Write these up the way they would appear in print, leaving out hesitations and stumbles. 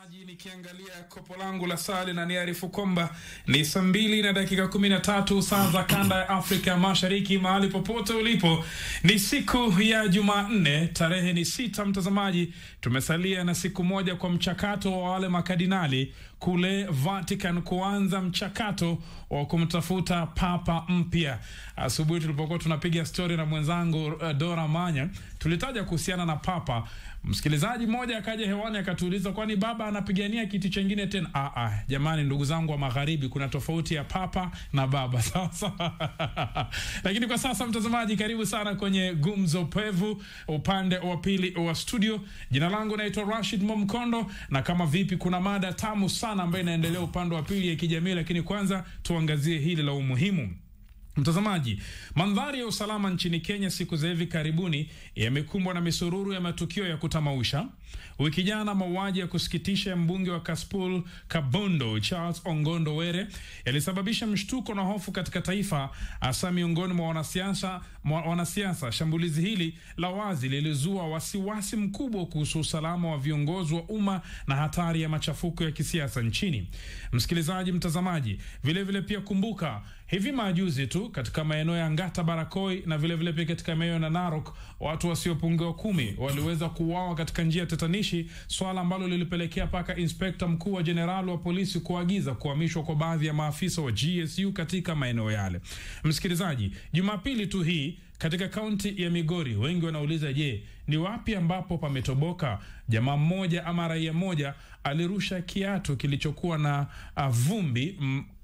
Mtazamaji, nikiangalia kopo langu la sali na niarifu kwamba ni saa 2:13 saa za kanda ya Afrika Mashariki. Mahali popote ulipo, ni siku ya Jumanne, tarehe ni 6. Mtazamaji, tumesalia na siku moja kwa mchakato wa wale makadinali kule Vatican kuanza mchakato wa kumtafuta papa mpya. Asubuhi tulipokuwa tunapiga story na mwenzangu Dora Manya, tulitaja kuhusiana na papa. Msikilizaji mmoja akaja hewani akatuuliza, kwani baba anapigania kiti chengine tena? Jamani, ndugu zangu wa magharibi, kuna tofauti ya papa na baba sasa. Lakini kwa sasa, mtazamaji, karibu sana kwenye Gumzo Pevu upande wa pili wa studio. Jina langu naitwa Rashid Momkondo, na kama vipi, kuna mada tamu sana ambayo inaendelea upande wa pili ya kijamii, lakini kwanza tuangazie hili la umuhimu. Mtazamaji, mandhari ya usalama nchini Kenya siku za hivi karibuni yamekumbwa na misururu ya matukio ya kutamausha. Wiki jana, mauaji ya kusikitisha ya mbunge wa Kasipul Kabondo Charles Ongondo Were yalisababisha mshtuko na hofu katika taifa, hasa miongoni mwa wanasiasa. Shambulizi hili la wazi lilizua wasiwasi mkubwa kuhusu usalama wa viongozi wa umma na hatari ya machafuko ya kisiasa nchini. Msikilizaji, mtazamaji, vile pia kumbuka, hivi majuzi tu katika maeneo ya Ngata Barakoi na vile pia katika maeneo ya Narok, watu wasiopungua 10 waliweza kuuawa katika njia tatanishi, swala ambalo lilipelekea paka inspekta mkuu wa jenerali wa polisi kuagiza kuhamishwa kwa baadhi ya maafisa wa GSU katika maeneo yale. Msikilizaji, Jumapili tu hii katika kaunti ya Migori, wengi wanauliza, je, ni wapi ambapo pametoboka? Jamaa mmoja ama raia mmoja alirusha kiatu kilichokuwa na vumbi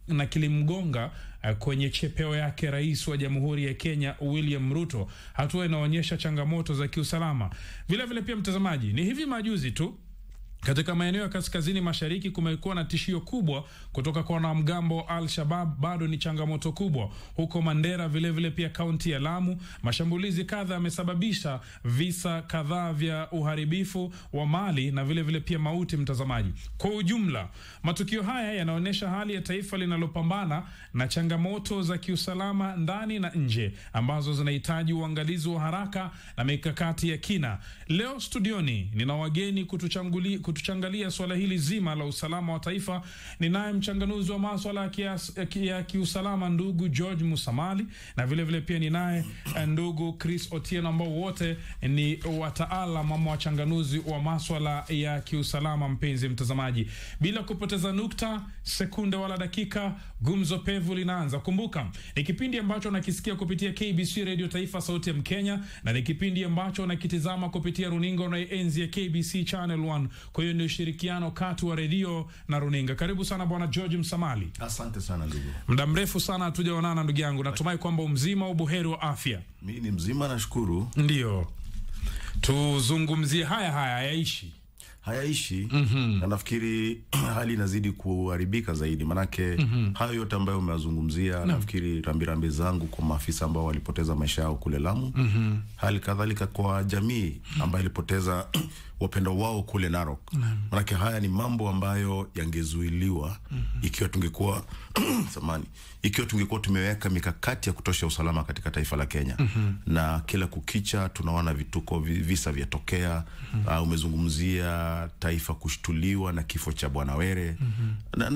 na kilimgonga kwenye chepeo yake rais wa Jamhuri ya Kenya William Ruto. Hatua inaonyesha changamoto za kiusalama. Vile pia, mtazamaji, ni hivi majuzi tu katika maeneo ya kaskazini mashariki kumekuwa na tishio kubwa kutoka kwa wanamgambo Al-Shabaab. Bado ni changamoto kubwa huko Mandera, vile pia kaunti ya Lamu. Mashambulizi kadhaa yamesababisha visa kadhaa vya uharibifu wa mali na vile pia mauti. Mtazamaji, kwa ujumla, matukio haya yanaonyesha hali ya taifa linalopambana na changamoto za kiusalama ndani na nje, ambazo zinahitaji uangalizi wa haraka na mikakati ya kina. Leo studioni nina wageni kutuchangalia swala hili zima la usalama wa taifa. Ninaye mchanganuzi wa masuala ya kiusalama ndugu George Musamali, na vile pia ninaye ndugu Chris Otieno, ambao wote ni wataalamu ama wachanganuzi wa masuala ya kiusalama. Mpenzi mtazamaji, bila kupoteza nukta, sekunde wala dakika, Gumzo Pevu linaanza. Kumbuka, ni kipindi ambacho nakisikia kupitia KBC Radio Taifa, sauti ya Mkenya, na ni kipindi ambacho nakitizama kupitia runinga na enzi ya KBC Channel 1. Kwa hiyo ni ushirikiano kati wa redio na runinga. Karibu sana bwana George Msamali. Asante sana ndugu. Muda mrefu sana hatujaonana ndugu yangu. Natumai kwamba mzima, ubuheri wa afya. Mimi ni mzima, nashukuru. Ndio. Tuzungumzie haya hayaishi. Na nafikiri hali inazidi kuharibika zaidi, manake hayo yote ambayo umezungumzia, nafikiri rambirambi zangu kwa maafisa ambao walipoteza maisha yao kule Lamu. Hali kadhalika kwa jamii ambayo ilipoteza wapendo wao kule Narok. Manake haya ni mambo ambayo yangezuiliwa ikiwa tungekuwa ikiwa tungekuwa tumeweka mikakati ya kutosha usalama katika taifa la Kenya. Na kila kukicha tunaona vituko, visa vyatokea. Umezungumzia taifa kushtuliwa na kifo cha bwana Were.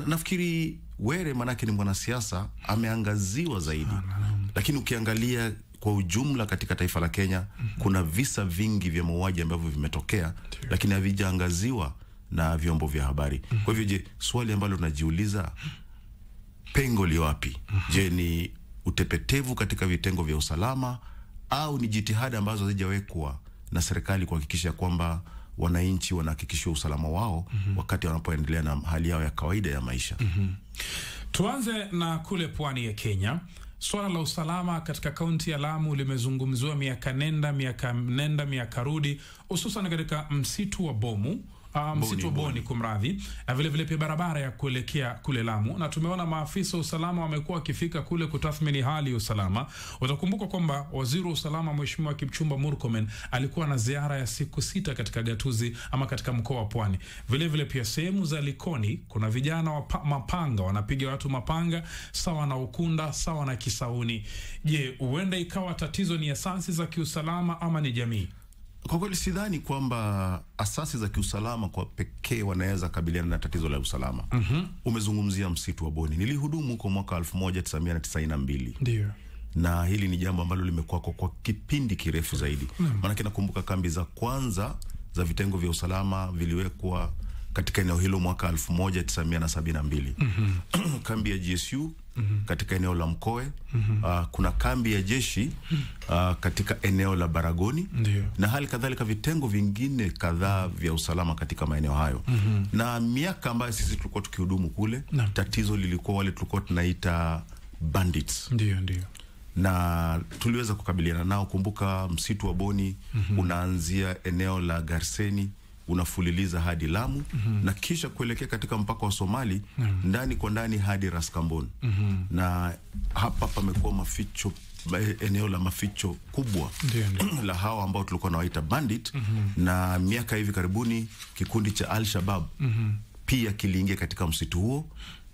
Nafikiri Were manake ni mwanasiasa, ameangaziwa zaidi. Lakini ukiangalia kwa ujumla katika taifa la Kenya, kuna visa vingi vya mauaji ambavyo vimetokea, lakini havijaangaziwa na vyombo vya habari. Kwa hivyo, je, swali ambalo tunajiuliza, pengo li wapi? Je, ni utepetevu katika vitengo vya usalama, au ni jitihada ambazo hazijawekwa na serikali kuhakikisha kwamba wananchi wanahakikishwa usalama wao wakati wanapoendelea na hali yao ya kawaida ya maisha? Tuanze na kule pwani ya Kenya. Swala la usalama katika kaunti ya Lamu limezungumziwa miaka nenda miaka rudi, hususan katika msitu wa Boni kumradhi, na vile pia barabara ya kuelekea kule Lamu. Na tumeona maafisa usalama wamekuwa wakifika kule kutathmini hali ya usalama. Utakumbuka kwamba waziri wa usalama Mheshimiwa Kipchumba Murkomen alikuwa na ziara ya siku 6 katika gatuzi ama katika mkoa wa Pwani. Vile pia sehemu za Likoni kuna vijana wa mapanga wanapiga watu mapanga, sawa na Ukunda, sawa na Kisauni. Je, huenda ikawa tatizo ni asasi za kiusalama ama ni jamii? Kwa kweli sidhani kwamba asasi za kiusalama kwa pekee wanaweza kabiliana na tatizo la usalama. Umezungumzia msitu wa Boni. Nilihudumu huko mwaka 1992. Ndio. Na hili ni jambo ambalo limekuwa kwa kipindi kirefu zaidi. Maana nakumbuka kambi za kwanza za vitengo vya usalama viliwekwa katika eneo hilo mwaka 1972. Kambi ya GSU katika eneo la Mkoe. Kuna kambi ya jeshi katika eneo la Baragoni. Na hali kadhalika vitengo vingine kadhaa vya usalama katika maeneo hayo. Na miaka ambayo sisi tulikuwa tukihudumu kule, tatizo lilikuwa wale tulikuwa tunaita bandits. Ndio. Na tuliweza kukabiliana nao. Kumbuka msitu wa Boni unaanzia eneo la Garseni, unafuliliza hadi Lamu, na kisha kuelekea katika mpaka wa Somali, ndani kwa ndani hadi Ras Kambon. Na hapa pamekuwa maficho, eneo la maficho kubwa la hawa ambao tulikuwa nawaita bandit. Na miaka hivi karibuni kikundi cha Al-Shabaab pia kiliingia katika msitu huo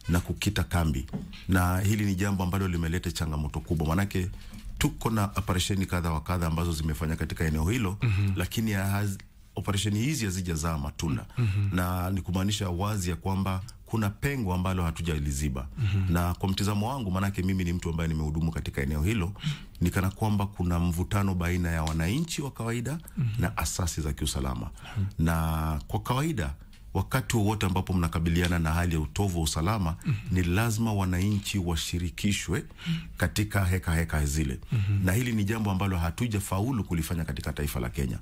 na kukita kambi. Na hili ni jambo ambalo limeleta changamoto kubwa, manake tuko na operesheni kadha wa kadha ambazo zimefanya katika eneo hilo, lakini operesheni hizi hazijazaa matunda. Na ni kumaanisha wazi ya kwamba kuna pengo ambalo hatujaliziba. Na kwa mtizamo wangu, manake mimi ni mtu ambaye nimehudumu katika eneo hilo, nikana kwamba kuna mvutano baina ya wananchi wa kawaida na asasi za kiusalama. Na kwa kawaida wakati wowote ambapo mnakabiliana na hali ya utovu wa usalama, ni lazima wananchi washirikishwe katika heka zile. Na hili ni jambo ambalo hatujafaulu kulifanya katika taifa la Kenya.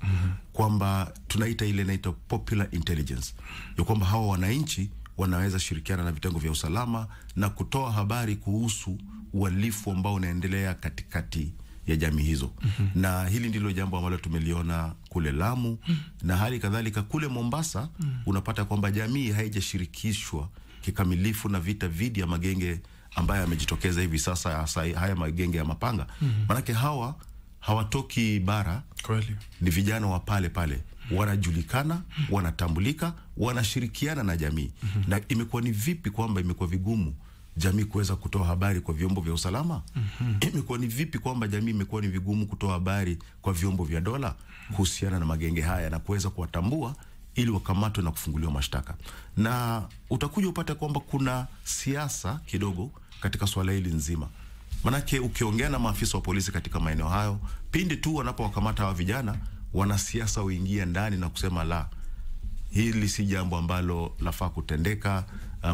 Kwamba tunaita ile inaitwa popular intelligence, ya kwamba hawa wananchi wanaweza shirikiana na vitengo vya usalama na kutoa habari kuhusu uhalifu ambao unaendelea katikati ya jamii hizo. Na hili ndilo jambo ambalo tumeliona kule Lamu, na hali kadhalika kule Mombasa. Unapata kwamba jamii haijashirikishwa kikamilifu na vita dhidi ya magenge ambayo yamejitokeza hivi sasa, haya magenge ya mapanga. Manake hawa hawatoki bara, kweli ni vijana wa pale pale, wanajulikana, wanatambulika, wanashirikiana na jamii. Na imekuwa ni vipi kwamba imekuwa vigumu jamii kuweza kutoa habari kwa vyombo vya usalama? Imekuwa ni vipi kwamba jamii imekuwa ni vigumu kutoa habari kwa vyombo vya dola kuhusiana na magenge haya na kuweza kuwatambua ili wakamatwe na kufunguliwa mashtaka? Na utakuja upate kwamba kuna siasa kidogo katika swala hili nzima. Manake ukiongea na maafisa wa polisi katika maeneo hayo, pindi tu wanapowakamata hawa vijana, wanasiasa uingia ndani na kusema la, hili si jambo ambalo lafaa kutendeka,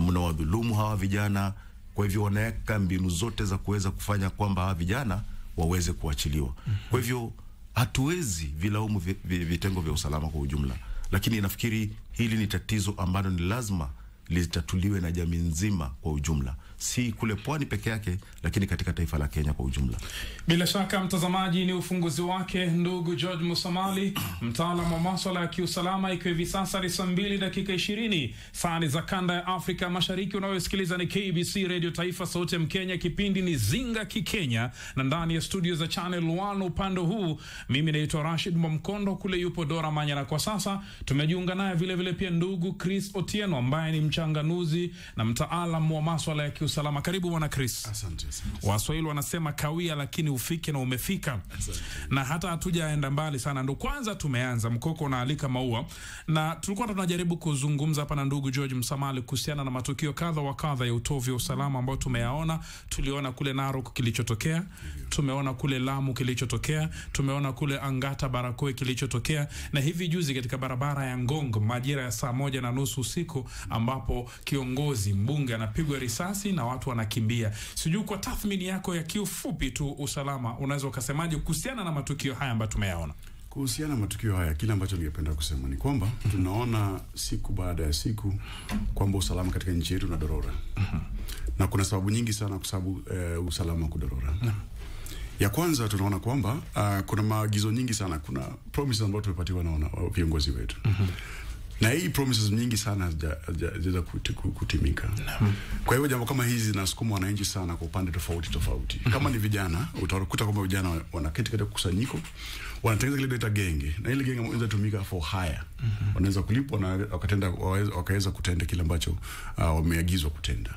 mnawadhulumu hawa vijana. Kwa hivyo wanaweka mbinu zote za kuweza kufanya kwamba hawa vijana waweze kuachiliwa. Kwa hivyo hatuwezi vilaumu vitengo vya usalama kwa ujumla, lakini nafikiri hili ni tatizo ambalo ni lazima litatuliwe na jamii nzima kwa ujumla, si kule pwani peke yake, lakini katika taifa la Kenya kwa ujumla. Bila shaka mtazamaji, ni ufunguzi wake ndugu George Musamali, mtaalamu wa masuala ya kiusalama. Ikiwa hivi sasa ni saa 2:20 saa za kanda ya Afrika Mashariki. Unayosikiliza ni KBC Radio Taifa, sauti ya Mkenya. Kipindi ni Zinga Kikenya, na ndani ya studio za Channel 1 upande huu mimi naitwa Rashid Mwamkondo, kule yupo Dora Manya. Na kwa sasa tumejiunga naye vile vile pia ndugu Chris Otieno ambaye ni mchanganuzi na mtaalamu wa masuala ya kiusalama. Karibu bwana Chris. Asante. Waswahili wanasema kawia lakini ufike, na umefika. Asante. Na hata hatujaenda mbali sana, ndo kwanza tumeanza mkoko na alika maua, na tulikuwa tunajaribu kuzungumza hapa na ndugu George Musamali kuhusiana na matukio kadha wa kadha ya utovu wa usalama ambao tumeyaona. Tuliona kule Narok kilichotokea, tumeona kule Lamu kilichotokea, tumeona kule Angata Barakoe kilichotokea, na hivi juzi katika barabara ya Ngong majira ya saa 1:30 usiku ambapo kiongozi mbunge anapigwa risasi na watu wanakimbia. Sijui kwa tathmini yako ya kiufupi tu usalama, unaweza ukasemaje kuhusiana na matukio haya ambayo tumeyaona? Kuhusiana na matukio haya, kile ambacho ningependa kusema ni kwamba tunaona siku baada ya siku kwamba usalama katika nchi yetu unadorora. Na kuna sababu nyingi sana kwa sababu usalama kudorora. Ya kwanza tunaona kwamba kuna maagizo nyingi sana, kuna promises ambazo tumepatiwa na viongozi wetu. Na hii promises nyingi sana hazijaanza kutimika. Kwa hivyo jambo kama hizi zinasukuma wananchi sana kwa upande tofauti. Kama ni vijana, utakuta kwamba vijana wanaketi katika kusanyiko, wanatengeneza kile data genge, na ile genge inaweza tumika for hire. Wanaweza kulipwa na wakaweza kutenda kile ambacho wameagizwa kutenda.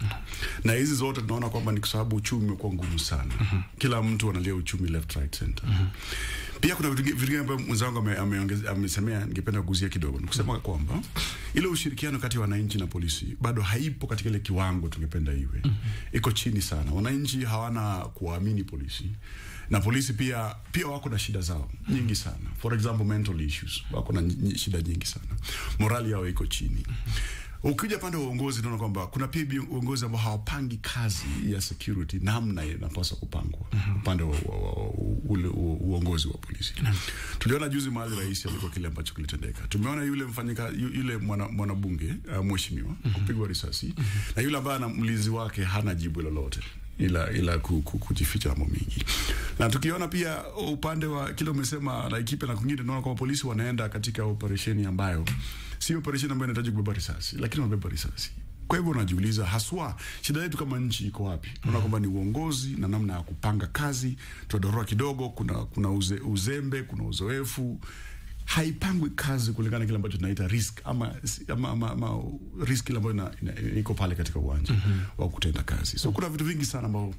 Na hizi zote tunaona kwamba ni kwa sababu uchumi umekuwa ngumu sana. Kila mtu analia uchumi left right center. Pia kuna vitu vingine ambavyo mwenzangu amesemea, ningependa kugusia kidogo. Nikusema kwamba ile ushirikiano kati ya wananchi na polisi bado haipo katika ile kiwango tungependa iwe. Iko chini sana. Wananchi hawana kuamini polisi. Na polisi pia wako na shida zao nyingi sana. For example, mental issues. Wako na shida nyingi sana. Morali yao iko chini. Ukija pande wa uongozi tunaona kwamba kuna pia uongozi ambao hawapangi kazi ya security namna inapaswa kupangwa. Upande wa uongozi wa polisi. Tuliona juzi mahali rais alikuwa kile ambacho kilitendeka. Tumeona yule yule mwanabunge mheshimiwa kupigwa risasi na yule ambaye mlinzi wake hana jibu lolote ila kujificha mambo mingi. Na tukiona pia upande wa kile umesema Laikipia na kwingine, tunaona kwamba polisi wanaenda katika operesheni ambayo si operesheni ambayo inahitaji kubeba risasi, lakini wanabeba risasi. Kwa hivyo unajiuliza haswa shida yetu kama nchi iko wapi? Tunaona kwamba ni uongozi na namna ya kupanga kazi, tudorora kidogo, kuna uzembe, kuna uzoefu. Haipangwi kazi kulingana kile ambacho tunaita risk ama risk ile ambayo iko pale katika uwanja wa kutenda kazi. So kuna vitu vingi sana ambavyo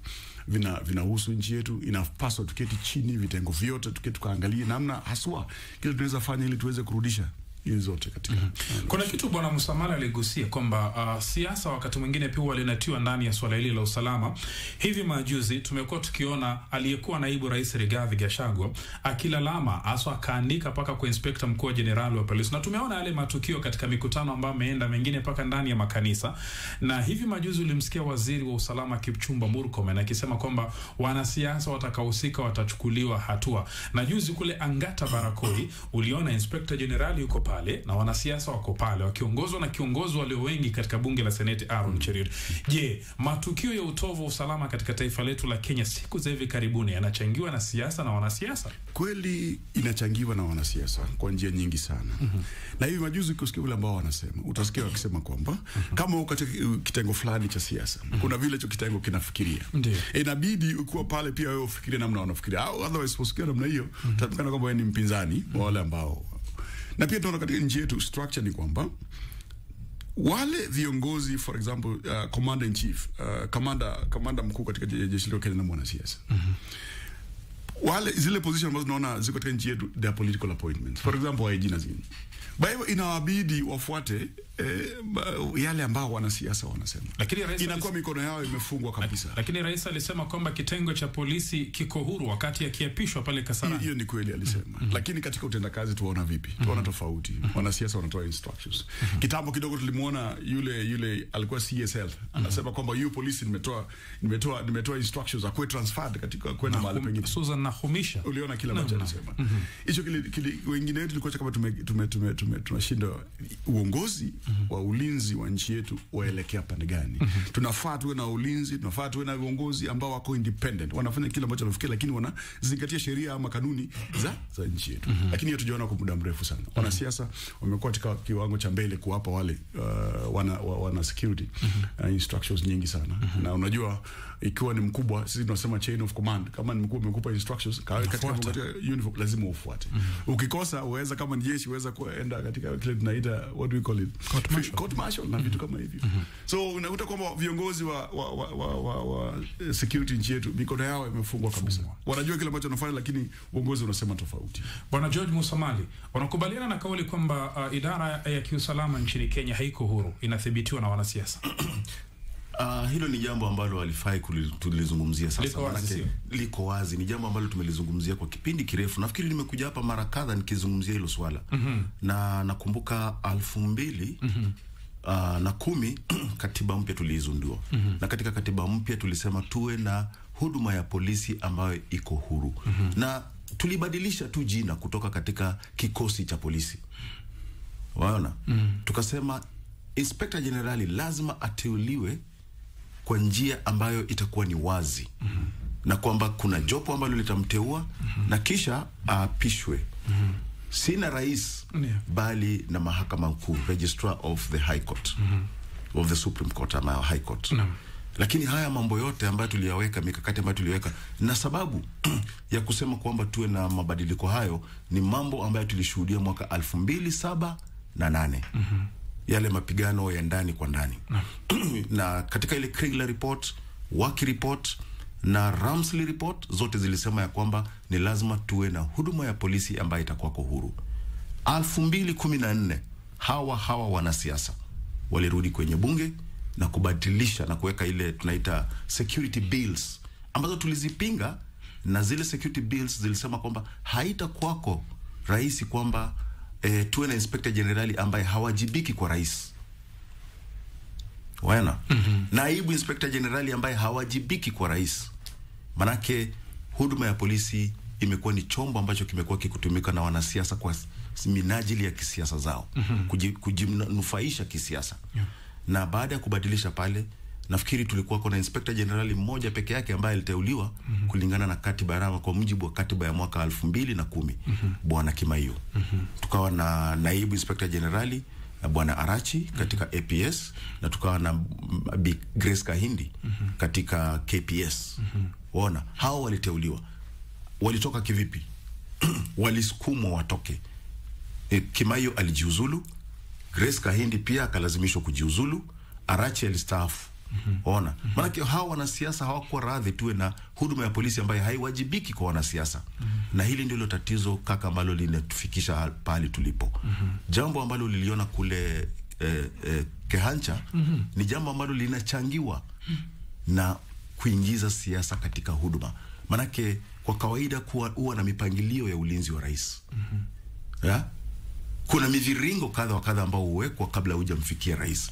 vinahusu nchi yetu. Inapaswa tuketi chini, vitengo vyote tuketi tukaangalie namna haswa kile tunaweza fanya ili tuweze kurudisha hizo zote katika. Kuna kitu Bwana Musamali aligusia kwamba siasa wakati mwingine pia walinatiwa ndani ya swala hili la usalama. Hivi majuzi tumekuwa tukiona aliyekuwa naibu rais Rigathi Gachagua akilalama, hasa akaandika paka kwa inspector mkuu wa general wa polisi, na tumeona yale matukio katika mikutano ambayo ameenda mengine paka ndani ya makanisa. Na hivi majuzi ulimsikia waziri wa usalama Kipchumba Murkomen akisema kwamba wanasiasa watakaohusika watachukuliwa hatua. Na juzi kule Angata Barakoi uliona inspector general yuko pale na wanasiasa wako pale wakiongozwa na kiongozi walio wengi katika bunge la Seneti Aaron Cheruiyot. Je, matukio ya utovu wa usalama katika taifa letu la Kenya siku za hivi karibuni yanachangiwa na siasa na wanasiasa? Kweli inachangiwa na wanasiasa kwa njia nyingi sana. Na hivi majuzi kusikia wale ambao wanasema, utasikia wakisema kwamba kama uko katika kitengo fulani cha siasa, kuna vile hicho kitengo kinafikiria. Inabidi ukiwa pale pia wewe ufikirie namna wanafikiria. Au otherwise usikie namna hiyo, utafikana kwamba wewe ni mpinzani wa wale ambao. Na pia tunaona katika nchi yetu structure ni kwamba wale viongozi, for example, commander in chief, commander mkuu katika jeshi la Kenya na mwanasiasa. Wale zile position ambazo tunaona ziko katika nchi yetu, they are political appointments. For example, IG na zingine. Kwa hivyo inawabidi wafuate yale ambao wanasiasa wanasema. Lakini rais inakuwa mikono yao imefungwa kabisa. Lakini rais alisema kwamba kitengo cha polisi kiko huru wakati akiapishwa pale Kasarani. Hiyo ni kweli alisema. Lakini katika utendakazi tuona vipi? Tuona tofauti. Wanasiasa wanatoa instructions. Kitambo kidogo tulimuona yule alikuwa CSL anasema kwamba hiyo polisi nimetoa instructions akwe transferred katika kwenda mahali pengine. Susan Nahumisha. Uliona kile ambacho alisema. Hicho wengine wetu tulikuwa kama tunashinda uongozi wa ulinzi wa nchi yetu waelekea pande gani. Tunafaa tuwe na ulinzi, tunafaa tuwe na uongozi ambao wako independent, wanafanya kile ambacho wanafikiria, lakini wanazingatia sheria ama kanuni za nchi yetu. Lakini hiyo tujaona kwa muda mrefu sana. Wanasiasa wamekuwa katika kiwango cha mbele kuwapa wale wana security instructions nyingi sana. Na unajua ikiwa ni mkubwa, sisi tunasema chain of command. Kama ni mkubwa amekupa instructions katika uniform lazima ufuate. Ukikosa uweza, kama ni jeshi uweza kuenda katika kile tunaita what do we call it, court martial na vitu kama hivyo. So unakuta kwamba viongozi wa security nchi yetu mikono yao imefungwa kabisa. Wanajua kile ambacho wanafanya, lakini uongozi unasema tofauti. Bwana George Musamali, wanakubaliana na kauli kwamba idara ya kiusalama nchini Kenya haiko huru, inathibitiwa na wanasiasa? Hilo ni jambo ambalo walifai tulizungumzia sasa. Liko wazi, ni jambo ambalo tumelizungumzia kwa kipindi kirefu. Nafikiri nimekuja hapa mara kadhaa nikizungumzia hilo swala. Na nakumbuka 2010 katiba mpya tuliizindua. Na katika katiba mpya tulisema tuwe na huduma ya polisi ambayo iko huru. Na tulibadilisha tu jina kutoka katika kikosi cha polisi. Waona? Tukasema Inspector Generali lazima ateuliwe kwa njia ambayo itakuwa ni wazi. Na kwamba kuna jopo ambalo litamteua na kisha aapishwe. Sina rais bali na mahakama kuu, registrar of the high court, of the Supreme Court ama high court. Lakini haya mambo yote ambayo tuliyaweka, mikakati ambayo tuliweka, na sababu ya kusema kwamba tuwe na mabadiliko hayo ni mambo ambayo tulishuhudia mwaka 2007 na 2008. Yale mapigano ya ndani kwa ndani. Na katika ile Kriegler report, Waki report, na Ramsley report zote zilisema ya kwamba ni lazima tuwe na huduma ya polisi ambayo itakuwa huru. 2014 hawa wanasiasa walirudi kwenye bunge na kubadilisha na kuweka ile tunaita security bills ambazo tulizipinga, na zile security bills zilisema kwamba haitakuwako rais kwamba tuwe na inspector generali ambaye hawajibiki kwa rais. Wana naibu inspector generali ambaye hawajibiki kwa rais. Manake huduma ya polisi imekuwa ni chombo ambacho kimekuwa kikutumika na wanasiasa kwa minajili ya kisiasa zao, kujinufaisha kisiasa. Na baada ya kubadilisha pale, nafikiri tulikuwa kuna inspector generali mmoja peke yake ambaye aliteuliwa kulingana na katiba ya kwa mujibu wa katiba ya mwaka 2010, Bwana Kimaiyo. Tukawa na naibu inspector generali Bwana Arachi katika APS, na tukawa na Grace Kahindi katika KPS. Waona, hao waliteuliwa. Walitoka kivipi? Walisukumwa watoke. Kimaiyo alijiuzulu, Grace Kahindi pia akalazimishwa kujiuzulu, Arachi alistaafu. Ona, maana hao wanasiasa hawakuwa radhi tuwe na huduma ya polisi ambayo haiwajibiki kwa wanasiasa. Na hili ndilo tatizo kaka ambalo linatufikisha pale tulipo. Jambo ambalo liliona kule Kehancha ni jambo ambalo linachangiwa na kuingiza siasa katika huduma. Manake kwa kawaida huwa na mipangilio ya ulinzi wa rais. Ya? Kuna miviringo kadha wa kadha ambao huwekwa kabla hujamfikia rais.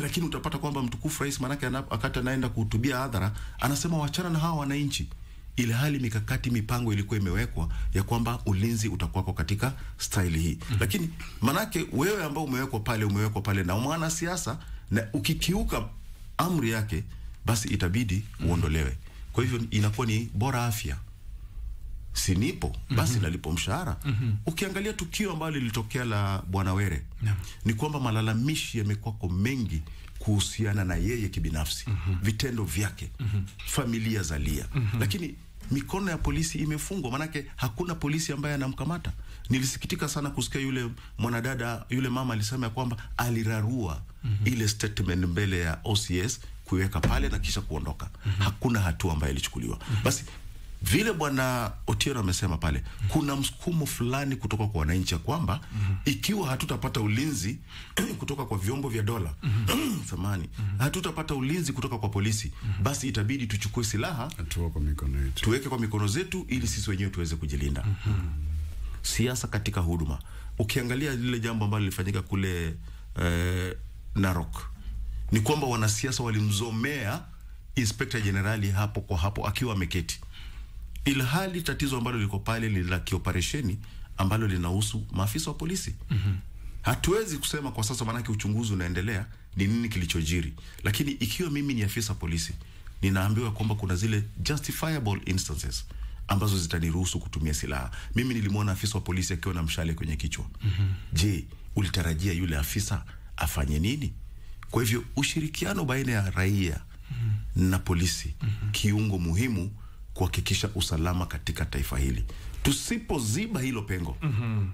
Lakini utapata kwamba mtukufu rais manake akata anaenda kuhutubia hadhara, anasema wachana na hawa wananchi, ile hali mikakati mipango ilikuwa imewekwa ya kwamba ulinzi utakuwa katika style hii. Lakini manake wewe ambao umewekwa pale na mwana siasa, na ukikiuka amri yake basi itabidi uondolewe. Kwa hivyo inakuwa ni bora afya sinipo basi nalipo mshahara. Ukiangalia tukio ambalo lilitokea la Bwana Were, ni kwamba malalamishi yamekuwa mengi kuhusiana na yeye kibinafsi, vitendo vyake, familia zalia. Lakini mikono ya polisi imefungwa, manake hakuna polisi ambaye anamkamata. Nilisikitika sana kusikia yule mwanadada, yule mama alisema ya kwamba alirarua ile statement mbele ya OCS kuiweka pale na kisha kuondoka. Hakuna hatua ambayo ilichukuliwa. Basi vile Bwana Otieno amesema pale, kuna msukumo fulani kutoka kwa wananchi kwamba ikiwa hatutapata ulinzi kutoka kwa vyombo vya dola, hatutapata ulinzi kutoka kwa polisi, basi itabidi tuchukue silaha tuweke kwa mikono zetu ili sisi wenyewe tuweze kujilinda. Siasa katika huduma. Ukiangalia lile jambo ambalo lilifanyika kule Narok, ni kwamba wanasiasa walimzomea inspector generali hapo kwa hapo akiwa ameketi. Ilhali tatizo ambalo liko pale ni la kioperesheni ambalo linahusu maafisa wa polisi. Hatuwezi kusema kwa sasa manake uchunguzi unaendelea ni nini kilichojiri. Lakini ikiwa mimi ni afisa polisi, ninaambiwa kwamba kuna zile justifiable instances ambazo zitaniruhusu kutumia silaha. Mimi nilimwona afisa wa polisi akiwa na mshale kwenye kichwa. Je, ulitarajia yule afisa afanye nini? Kwa hivyo ushirikiano baina ya raia na polisi kiungo muhimu kuhakikisha usalama katika taifa hili. Tusipoziba hilo pengo,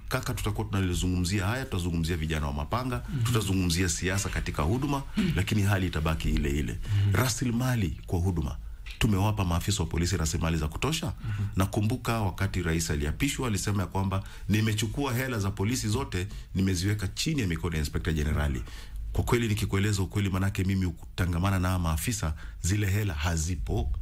kaka, tutakuwa tunalizungumzia haya, tutazungumzia vijana wa mapanga, tutazungumzia siasa katika huduma, lakini hali itabaki ile ile. Rasilimali kwa huduma, tumewapa maafisa wa polisi rasilimali za kutosha? Nakumbuka wakati rais aliapishwa alisema ya kwamba nimechukua hela za polisi zote nimeziweka chini ya mikono ya inspector generali. Kwa kweli nikikueleza ukweli, manake mimi kutangamana na maafisa, zile hela hazipo.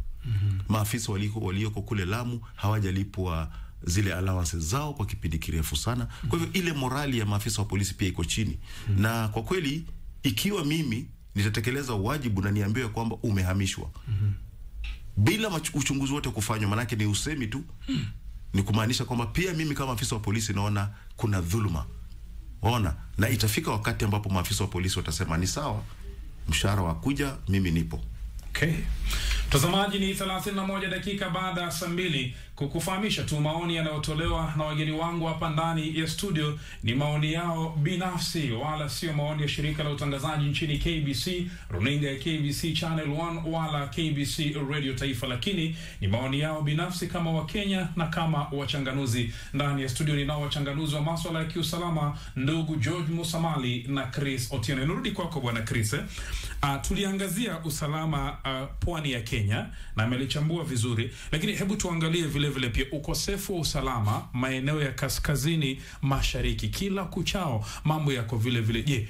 Maafisa walioko kule Lamu hawajalipwa zile allowances zao kwa kipindi kirefu sana. Kwa hivyo ile morali ya maafisa wa polisi pia iko chini. Na kwa kweli ikiwa mimi nitatekeleza wajibu na niambiwe kwamba umehamishwa bila uchunguzi wote kufanywa, manake ni usemi tu, ni kumaanisha kwamba pia mimi kama afisa wa polisi naona kuna dhuluma. Ona, na itafika wakati ambapo maafisa wa polisi watasema ni sawa, mshahara wa kuja, mimi nipo. Okay. Mtazamaji, ni 31 dakika baada ya saa 2 kukufahamisha tu maoni yanayotolewa na wageni wangu hapa ndani ya studio ni maoni yao binafsi, wala sio maoni ya shirika la utangazaji nchini KBC, runinga ya KBC Channel 1 wala KBC Radio Taifa, lakini ni maoni yao binafsi kama Wakenya na kama wachanganuzi. Ndani ya studio ninao wachanganuzi wa masuala ya kiusalama, ndugu George Musamali na Chris Otieno. Nirudi kwako Bwana Chris. Tuliangazia usalama pwani ya Kenya. Kenya na amelichambua vizuri, lakini hebu tuangalie vile vile pia ukosefu wa usalama maeneo ya kaskazini mashariki. Kila kuchao mambo yako vile vile. Je,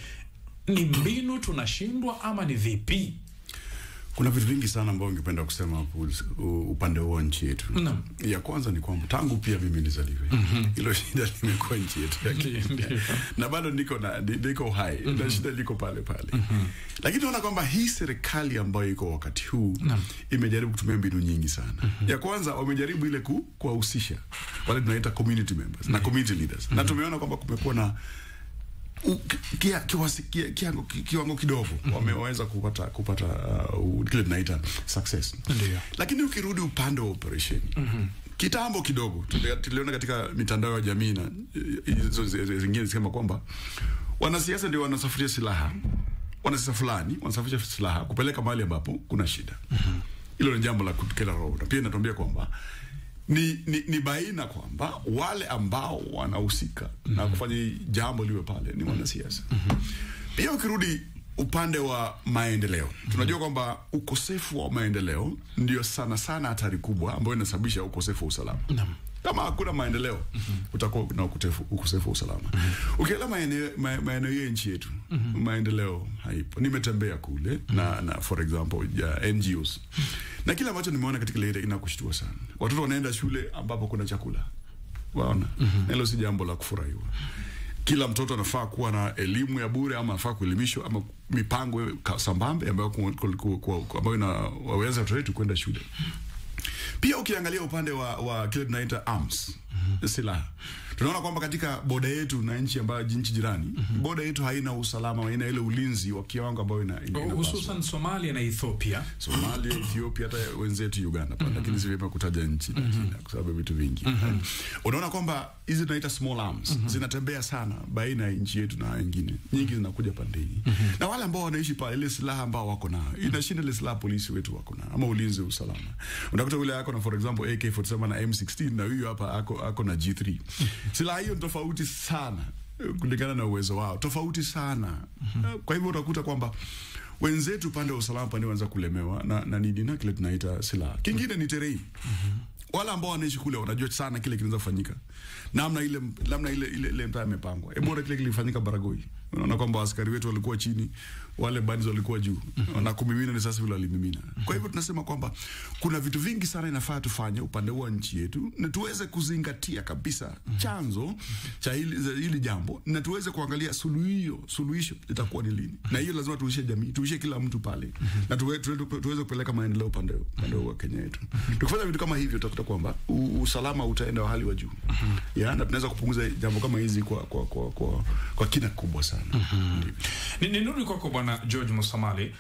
ni mbinu tunashindwa ama ni vipi? Kuna vitu vingi sana ambavyo ningependa kusema upande wa nchi yetu. Ya kwanza ni kwamba tangu pia mimi nizaliwe, hilo shida limekuwa nchi yetu. Na bado niko hai, na shida liko pale pale. Lakini tunaona kwamba hii serikali ambayo iko wakati huu imejaribu kutumia mbinu nyingi sana. Ya kwanza wamejaribu ile kuwahusisha wale tunaita community members na community leaders. Na tumeona kwamba kumekuwa na kiwango kidogo wameweza kupata kile tunaita success. Lakini ukirudi upande wa operation, kitambo kidogo tuliona katika mitandao ya jamii na hizo zingine zikisema kwamba wanasiasa ndio wanasafiria silaha, wanasiasa fulani wanasafirisha silaha kupeleka mahali ambapo kuna shida. Hilo ni jambo la kukela roho. Na pia natuambia kwamba ni baina kwamba wale ambao wanahusika na kufanya jambo liwe pale ni wanasiasa. Pia ukirudi upande wa maendeleo, tunajua kwamba ukosefu wa maendeleo ndio sana hatari kubwa ambayo inasababisha ukosefu wa usalama. Kama hakuna maendeleo, utakuwa na ukosefu wa usalama. Ukiangalia maeneo ya nchi yetu, maendeleo haipo. Nimetembea kule na for example ya NGOs. Na kila ambacho nimeona katika ile inakushtua sana. Watoto wanaenda shule ambapo kuna chakula. Waona? Hilo si jambo la kufurahiwa. Kila mtoto anafaa kuwa na elimu ya bure ama anafaa kuelimishwa ama mipango sambamba ambayo inawaweza watoto wetu kwenda shule. Pia ukiangalia upande wa kile tunaita arms, silaha. Tunaona kwamba katika boda yetu na nchi ambayo nchi jirani, boda yetu haina usalama, haina ile ulinzi wa kiwango ambayo hususan Somalia na Ethiopia. Somalia, Ethiopia, hata wenzetu Uganda, lakini si vyema kutaja nchi kwa sababu vitu vingi. Unaona kwamba hizi tunaita small arms zinatembea sana baina ya nchi yetu na nyingine. Nyingi zinakuja pande hii. Na wale ambao wanaishi pale, ile silaha ambao wako nayo inashinda ile silaha polisi wetu wako nayo ama ulinzi wa usalama. Unakuta yule yako na for example AK47 na M16 na huyu hapa ako na G3. Silaha hiyo tofauti sana kulingana na uwezo wao, tofauti sana. Kwa hivyo utakuta kwamba wenzetu pande wa usalama pande wanza kulemewa na nini na kile tunaita silaha. Kingine ni terrain. Wala ambao wanaishi kule wanajua sana kile kinaweza kufanyika. Namna ile mtaa imepangwa. Bora kile kilifanyika Baragoi. Unaona kwamba askari wetu walikuwa chini, wale bandits walikuwa juu. Na kumimina ni sasa vile walimimina. Kwa hivyo tunasema kwamba kuna vitu vingi sana inafaa tufanye upande wa nchi yetu na tuweze kuzingatia kabisa chanzo cha hili jambo na tuweze kuangalia suluhisho litakuwa ni lini. Na hiyo lazima tuishe jamii, tuishe kila mtu pale. Na tuweze kupeleka maendeleo upande wa Kenya yetu. Tukifanya vitu kama hivyo tutakuta kwamba usalama utaenda wa hali wa juu. Na tunaweza kupunguza jambo kama hizi kwa kina kubwa sana. Nirudi kwako Bwana George Musamali.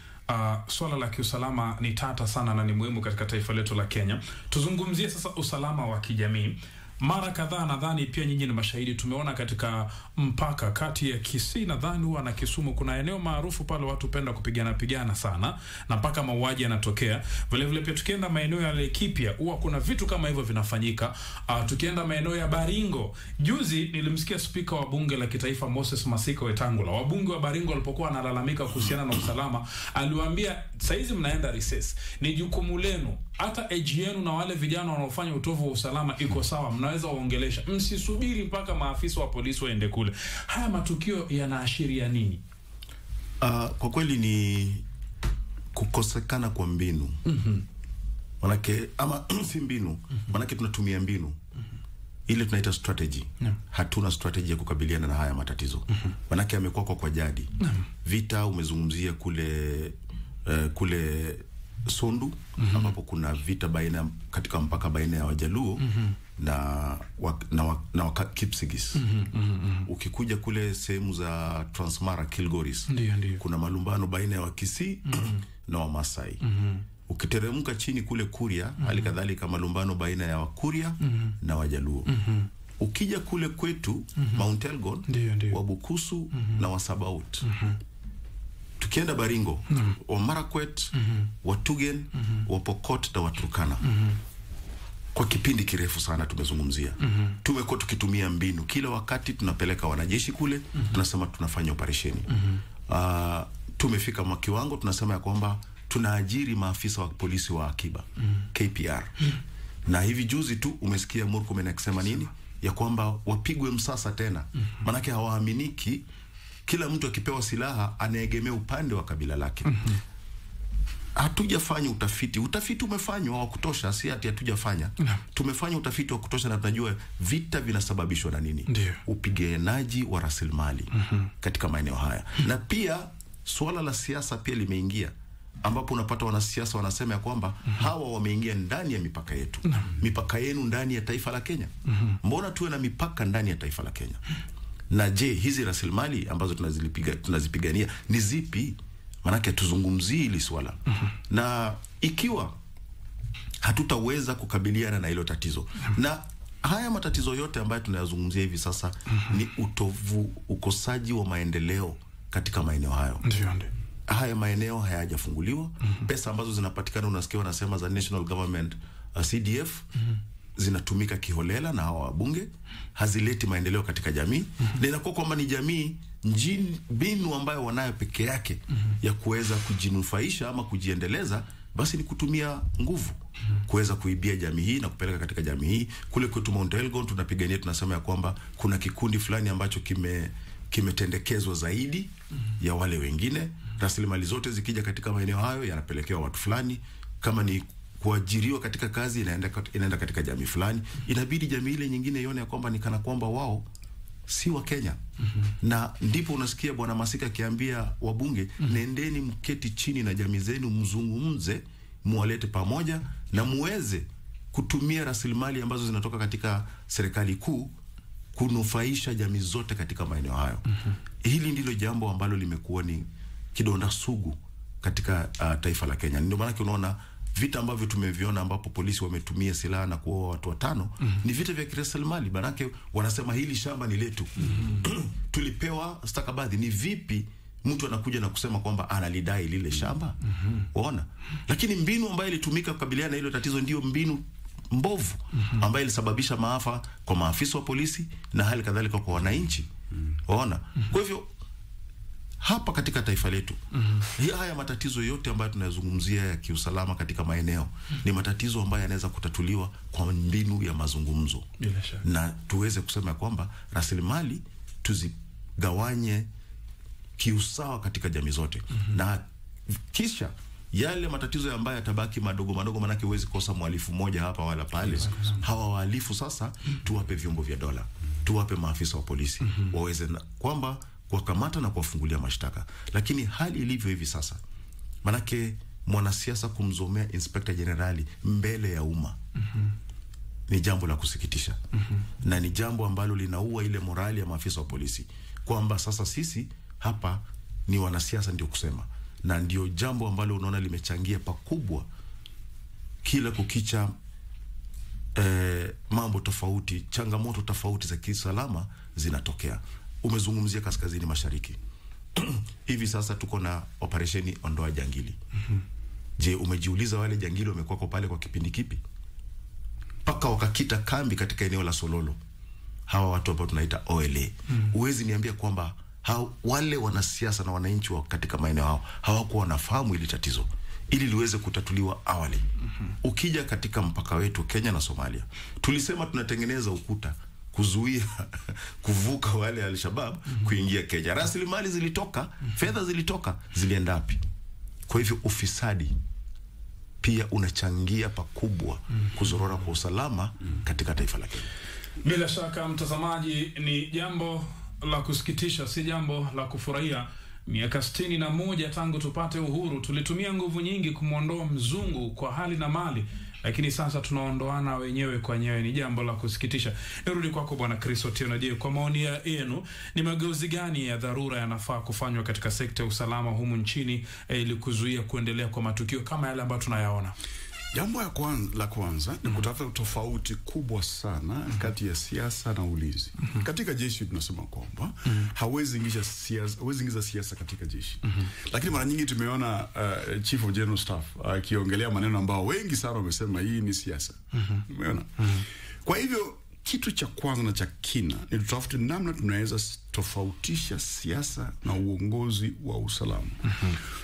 Swala la kiusalama ni tata sana na ni muhimu katika taifa letu la Kenya. Tuzungumzie sasa usalama wa kijamii. Mara kadhaa nadhani pia nyinyi ni mashahidi, tumeona katika mpaka kati ya Kisii nadhani huwa na Kisumu kuna eneo maarufu pale watu penda kupigana sana na mpaka mauaji yanatokea. Vile vile pia tukienda maeneo ya Laikipia huwa kuna vitu kama hivyo vinafanyika. Tukienda maeneo ya Baringo, juzi nilimsikia spika wa bunge la kitaifa Moses Masika Wetangula. Wabunge wa Baringo walipokuwa wanalalamika kuhusiana na usalama, aliwaambia saizi mnaenda recess, ni jukumu lenu, hata age yenu na wale vijana wanaofanya utovu wa usalama iko sawa, mnaweza waongelesha, msisubiri mpaka maafisa wa polisi waende kule. Haya matukio yanaashiria nini? Kwa kweli ni kukosekana kwa mbinu. Manake ama si mbinu, manake tunatumia mbinu ile tunaita strategy. Hatuna strategy ya kukabiliana na haya matatizo. Manake amekuwa kwa jadi. Vita umezungumzia kule Sondu ambapo kuna vita katika mpaka baina ya Wajaluo na Kipsigis. Ukikuja kule sehemu za Transmara, Kilgoris, kuna malumbano baina ya Wakisii na Wamasai. Ukiteremka chini kule Kuria, halikadhalika malumbano baina ya Wakuria na Wajaluo. Ukija kule kwetu Mount Elgon, Wabukusu na Wasabaot. Tukienda Baringo, Wamarakwet, Watugen, Wapokot na Waturkana. Kwa kipindi kirefu sana tumezungumzia. Tumekuwa tukitumia mbinu. Kila wakati tunapeleka wanajeshi kule, tunasema tunafanya operesheni. Tumefika kiwango tunasema ya kwamba tunaajiri maafisa wa polisi wa akiba, KPR. Na hivi juzi tu umesikia Murkomen akisema nini? Ya kwamba wapigwe msasa tena. Manake hawaaminiki kila mtu akipewa silaha anaegemea upande wa kabila lake. Hatujafanya utafiti. Utafiti umefanywa wa kutosha, si ati hatujafanya. Tumefanya utafiti wa kutosha na tunajua vita vinasababishwa na nini. Upiganaji wa rasilimali katika maeneo haya. Na pia swala la siasa pia limeingia, ambapo unapata wanasiasa wanasema ya kwamba hawa wameingia ndani ya mipaka yetu. Mipaka yenu ndani ya taifa la Kenya. Mbona tuwe na mipaka ndani ya taifa la Kenya? Na je, hizi rasilimali ambazo tunazipigania ni zipi? Manake tuzungumzie hili swala. Na ikiwa hatutaweza kukabiliana na hilo tatizo, na haya matatizo yote ambayo tunayazungumzia hivi sasa ni ukosaji wa maendeleo katika maeneo hayo. Haya maeneo hayajafunguliwa. Pesa ambazo zinapatikana unasikia wanasema za National Government CDF zinatumika kiholela na hawa wabunge, hazileti maendeleo katika jamii. Na inakuwa kwamba ni jamii mbinu ambayo wanayo peke yake ya kuweza kujinufaisha ama kujiendeleza, basi ni kutumia nguvu kuweza kuibia jamii hii na kupeleka katika jamii hii. Kule kwetu Mount Elgon tunapigania, tunasema ya kwamba kuna kikundi fulani ambacho kimetendekezwa zaidi ya wale wengine. Rasilimali zote zikija katika maeneo hayo yanapelekewa watu fulani. Kama ni kuajiriwa katika kazi, inaenda katika jamii fulani. Inabidi jamii ile nyingine ione ya kwamba ni kana kwamba wao si wa Kenya. Na ndipo unasikia Bwana Masika akiambia wabunge, nendeni mketi chini na jamii zenu, mzungumze, muwalete pamoja na muweze kutumia rasilimali ambazo zinatoka katika serikali kuu kunufaisha jamii zote katika maeneo hayo. Hili ndilo jambo ambalo limekuwa ni kidonda sugu katika taifa la Kenya. Ndio maana unaona vita ambavyo tumeviona ambapo polisi wametumia silaha na kuua watu 5 ni vita vya kirasilimali. Manake wanasema hili shamba ni letu. Tulipewa stakabadhi. Ni vipi mtu anakuja na kusema kwamba analidai lile shamba? Waona? Lakini mbinu ambayo ilitumika kukabiliana na hilo tatizo ndio mbinu mbovu ambayo ilisababisha maafa kwa maafisa wa polisi na hali kadhalika kwa wananchi. Waona? Kwa hivyo hapa katika taifa letu haya matatizo yote ambayo tunayazungumzia ya kiusalama katika maeneo ni matatizo ambayo yanaweza kutatuliwa kwa mbinu ya mazungumzo. Na tuweze kusema kwamba rasilimali tuzigawanye kiusawa katika jamii zote. Na kisha yale matatizo ambayo yatabaki madogo madogo, manake huwezi kosa mhalifu mmoja hapa wala pale. Hawa wahalifu sasa tuwape vyombo vya dola, tuwape maafisa wa polisi waweze kwamba kuwakamata na kuwafungulia mashtaka. Lakini hali ilivyo hivi sasa, manake mwanasiasa kumzomea Inspector Generali mbele ya umma ni jambo la kusikitisha. Na ni jambo ambalo linaua ile morali ya maafisa wa polisi, kwamba sasa sisi hapa ni wanasiasa ndio kusema. Na ndio jambo ambalo unaona limechangia pakubwa kila kukicha mambo tofauti, changamoto tofauti za kiusalama zinatokea. Umezungumzia kaskazini mashariki. Hivi sasa tuko na operesheni ondoa jangili. Je, umejiuliza wale jangili wamekuwa kwa pale kwa kipindi kipi? Paka wakakita kambi katika eneo la Sololo. Hawa watu ambao tunaita OLA. Uwezi niambia kwamba wale wanasiasa na wananchi wa katika maeneo hao hawakuwa wanafahamu ili tatizo ili liweze kutatuliwa awali. Ukija katika mpaka wetu Kenya na Somalia, tulisema tunatengeneza ukuta kuzuia kuvuka wale Al-Shabaab kuingia Kenya. Rasilimali zilitoka, fedha zilitoka, zilienda wapi? Kwa hivyo ufisadi pia unachangia pakubwa kuzorora kwa usalama katika taifa la Kenya. Bila shaka mtazamaji, ni jambo la kusikitisha, si jambo la kufurahia. Miaka 61 tangu tupate uhuru, tulitumia nguvu nyingi kumuondoa mzungu kwa hali na mali, lakini sasa tunaondoana wenyewe kwa wenyewe. Ni jambo la kusikitisha. Nirudi kwako Bwana Chris Otieno. Je, kwa maoni yenu ni mageuzi gani ya dharura yanafaa kufanywa katika sekta ya usalama humu nchini ili kuzuia kuendelea kwa matukio kama yale ambayo tunayaona? Jambo la kwanza ni kutafuta tofauti kubwa sana kati ya siasa na ulinzi. Katika jeshi tunasema kwamba hawezi ingiza siasa katika jeshi. Lakini mara nyingi tumeona Chief of General Staff akiongelea maneno ambao wengi sana wamesema hii ni siasa. Umeona? Kwa hivyo kitu cha kwanza na cha kina ni tutafute namna tunaweza tofautisha siasa na uongozi wa usalama.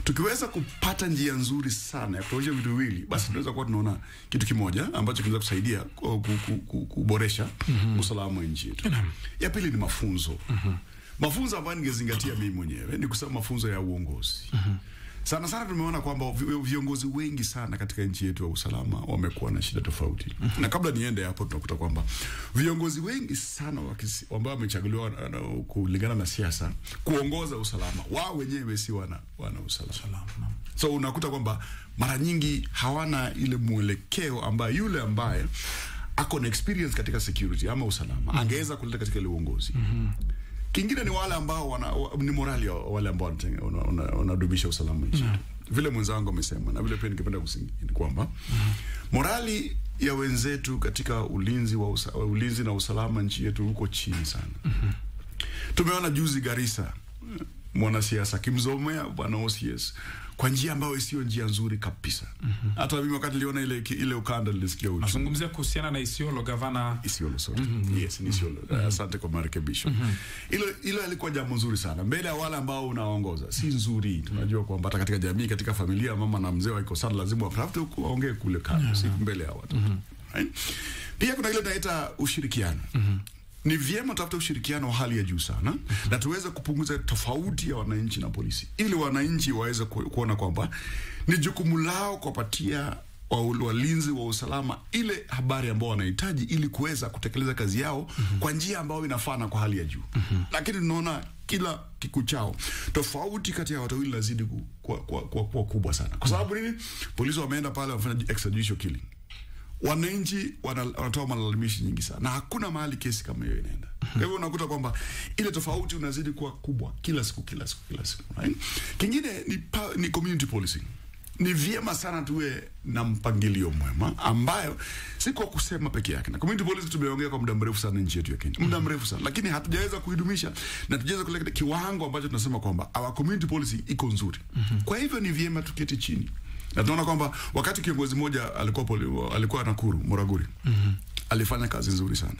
Tukiweza kupata njia nzuri sana ya kutofautisha vitu viwili, basi tunaweza kuwa tunaona kitu kimoja ambacho kinaweza kusaidia kuboresha usalama wa nchi yetu. Ya pili ni mafunzo. Mafunzo ambayo ningezingatia mimi mwenyewe ni kusema mafunzo ya uongozi. Sana sana tumeona kwamba viongozi wengi sana katika nchi yetu wa usalama wamekuwa na shida tofauti. Na kabla niende hapo, tunakuta kwamba viongozi wengi sana ambao wamechaguliwa kulingana na siasa kuongoza usalama, wao wenyewe si wana usalama. So unakuta kwamba mara nyingi hawana ile mwelekeo ambaye yule ambaye ako na experience katika security ama usalama angeweza kuleta katika ile uongozi. Kingine ni wale ambao ni morali wale ambao wanadumisha usalama nchi. Vile mwenzangu amesema na vile pia ningependa kusingi kwamba morali ya wenzetu katika ulinzi na usalama nchi yetu huko chini sana. Tumeona juzi Garissa mwanasiasa kimzomea bwana OCS kwa njia ambayo sio njia nzuri kabisa. Hata mimi wakati niliona ile ukanda nilisikia uchungu. Nazungumzia kuhusiana na Isiolo, gavana Isiolo sorry. Yes, ni Isiolo. Asante kwa marekebisho. Ile ilikuwa jambo nzuri sana. Mbele ya wale ambao unaongoza si nzuri. Tunajua kwamba hata katika jamii, katika familia, mama na mzee wako sana, lazima wafute kuongea kule kando, si mbele ya watu. Pia kuna ile tunaita ushirikiano. Ni vyema tutafuta ushirikiano wa hali ya juu sana na tuweze kupunguza tofauti ya wananchi na polisi, ili wananchi waweze kuona kwamba ni jukumu lao kupatia walinzi wa usalama ile habari ambao wanahitaji ili kuweza kutekeleza kazi yao kwa njia ambayo inafaa kwa hali ya juu. Lakini tunaona kila kikuchao tofauti kati ya watu wawili lazidi kuwa kubwa sana. Kwa sababu nini? Polisi wameenda pale wafanya extrajudicial killing. Wananchi wanatoa malalamishi nyingi sana na hakuna mahali kesi kama hiyo inaenda. Kwa hivyo unakuta kwamba ile tofauti unazidi kuwa kubwa kila siku. Right? Kingine ni community policing. Ni vyema sana tuwe na mpangilio mwema ambayo si kwa kusema peke yake. Na community policing tumeongea kwa muda mrefu sana nchi yetu ya Kenya. Muda mrefu sana, lakini hatujaweza kuidumisha na hatujaweza kuleta kiwango ambacho tunasema kwamba our community policing iko nzuri. Kwa hivyo ni vyema tuketi chini. Na tunaona kwamba wakati kiongozi mmoja alikuwa Nakuru, Muraguri. Alifanya kazi nzuri sana.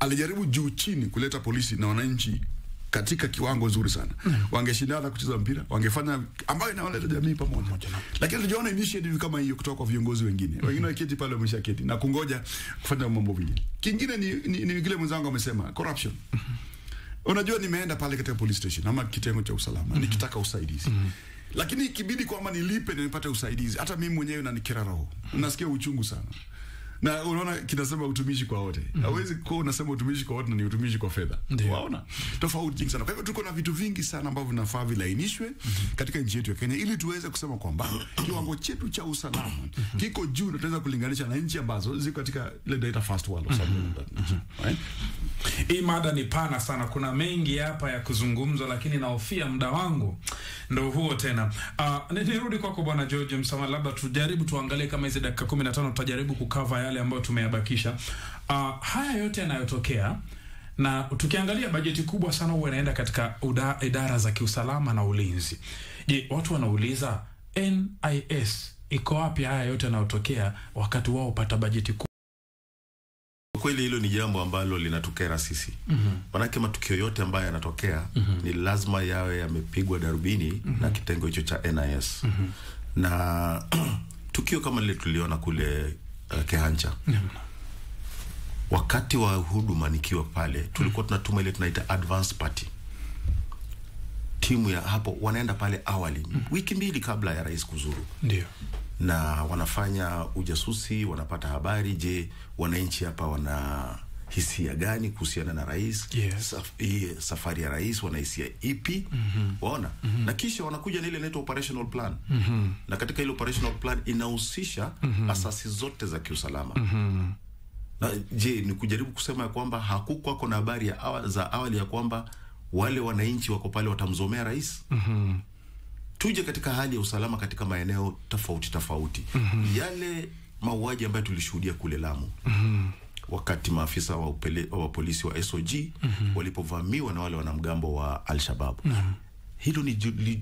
Alijaribu juu chini kuleta polisi na wananchi katika kiwango nzuri sana. Wangeshindana kucheza mpira, wangefanya ambayo inawaleta jamii pamoja. Lakini tunaona initiative kama hiyo kutoka kwa viongozi wengine. Wengine waketi pale wameshaketi na kungoja kufanya mambo vingine. Kingine ni kile mwenzangu amesema, corruption. Unajua nimeenda pale katika police station ama kitengo cha usalama nikitaka usaidizi. Lakini ikibidi kwamba nilipe na nipate usaidizi, hata mimi mwenyewe nanikera roho. Nasikia uchungu sana. Na unaona kinasema utumishi kwa wote. Hawezi kuwa unasema utumishi kwa wote na ni utumishi kwa fedha. Waona? Tofauti nyingi sana. Kwa hivyo tuko na vitu vingi sana ambavyo vinafaa vilainishwe katika nchi yetu ya Kenya ili tuweze kusema kwamba kiwango chetu cha usalama kiko juu na tunaweza kulinganisha na nchi ambazo ziko katika ile data first world or something like that. Right? Hii mada ni pana sana, kuna mengi hapa ya kuzungumzwa, lakini naofia muda wangu ndio huo tena. Nirudi kwako bwana George Msama, labda tujaribu tuangalie kama hizo dakika 15 tutajaribu kukava yale ambayo tumeyabakisha. Haya yote yanayotokea na tukiangalia bajeti kubwa sana huwa inaenda katika idara za kiusalama na ulinzi. Je, watu wanauliza NIS iko wapi haya yote yanayotokea wakati wao upata bajeti kubwa? Kweli hilo ni jambo ambalo linatukera sisi. Manake matukio yote ambayo yanatokea ni lazima yawe yamepigwa darubini na kitengo hicho cha NIS. Na tukio kama lile tuliona kule Kehancha. Wakati wa huduma nikiwa pale, tulikuwa tunatuma ile tunaita advance party. Timu ya hapo wanaenda pale awali, wiki mbili kabla ya rais kuzuru. Ndio. Na wanafanya ujasusi, wanapata habari, je, wananchi hapa wana hisia gani kuhusiana na rais? Yes. Safari ya rais wanahisia ipi? Waona? Na kisha wanakuja na ile inaitwa operational plan. Na katika ile operational plan inahusisha asasi zote za kiusalama. Na je, ni kujaribu kusema ya kwamba hakukuwa na habari ya za awali ya kwamba wale wananchi wako pale watamzomea rais? Tuje katika hali ya usalama katika maeneo tofauti. Yale mauaji ambayo tulishuhudia kule Lamu. Wakati maafisa wa polisi wa SOG walipovamiwa na wale wanamgambo wa Al-Shabaab. Hilo ni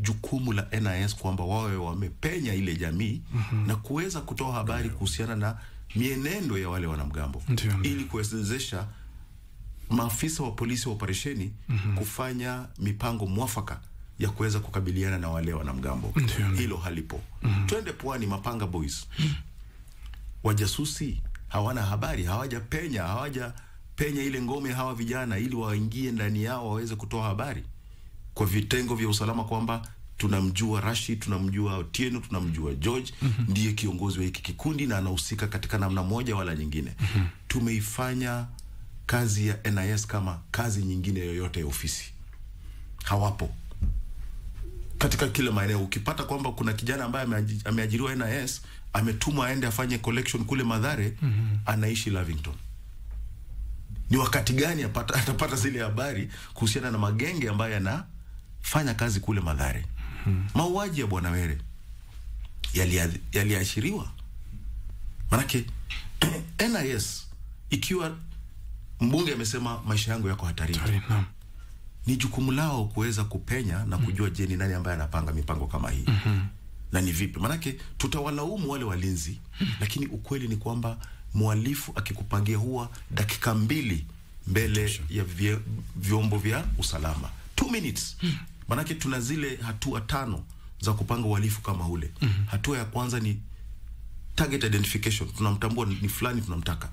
jukumu la NIS kwamba wawe wamepenya ile jamii na kuweza kutoa habari kuhusiana na mienendo ya wale wanamgambo ili kuwezesha maafisa wa polisi wa operesheni kufanya mipango mwafaka ya kuweza kukabiliana na wale wanamgambo. Hilo halipo. Twende Pwani, Mapanga Boys. Wajasusi hawana habari, hawajapenya ile ngome hawa vijana ili waingie ndani yao waweze kutoa habari kwa vitengo vya usalama kwamba tunamjua Rashid, tunamjua Otieno, tunamjua George, ndiye kiongozi wa hiki kikundi na anahusika katika namna moja wala nyingine. Tumeifanya kazi ya NIS kama kazi nyingine yoyote ya ofisi. Hawapo katika kila maeneo. Ukipata kwamba kuna kijana ambaye ameajiriwa NIS, ametumwa aende afanye collection kule Mathare, anaishi Lavington. Ni wakati gani atapata zile habari kuhusiana na magenge ambayo yanafanya kazi kule Mathare? Mauaji ya Bwana Were yaliashiriwa. Manake NIS, ikiwa mbunge amesema maisha yangu yako hatarini, ni jukumu lao kuweza kupenya na kujua je, ni nani ambaye anapanga mipango kama hii na ni vipi. Manake tutawalaumu wale walinzi, lakini ukweli ni kwamba mhalifu akikupangia huwa dakika 2 mbele ya vyombo vya usalama. 2 minutes. Manake tuna zile hatua 5 za kupanga uhalifu kama ule. Hatua ya kwanza ni target identification. Tunamtambua ni fulani, tunamtaka.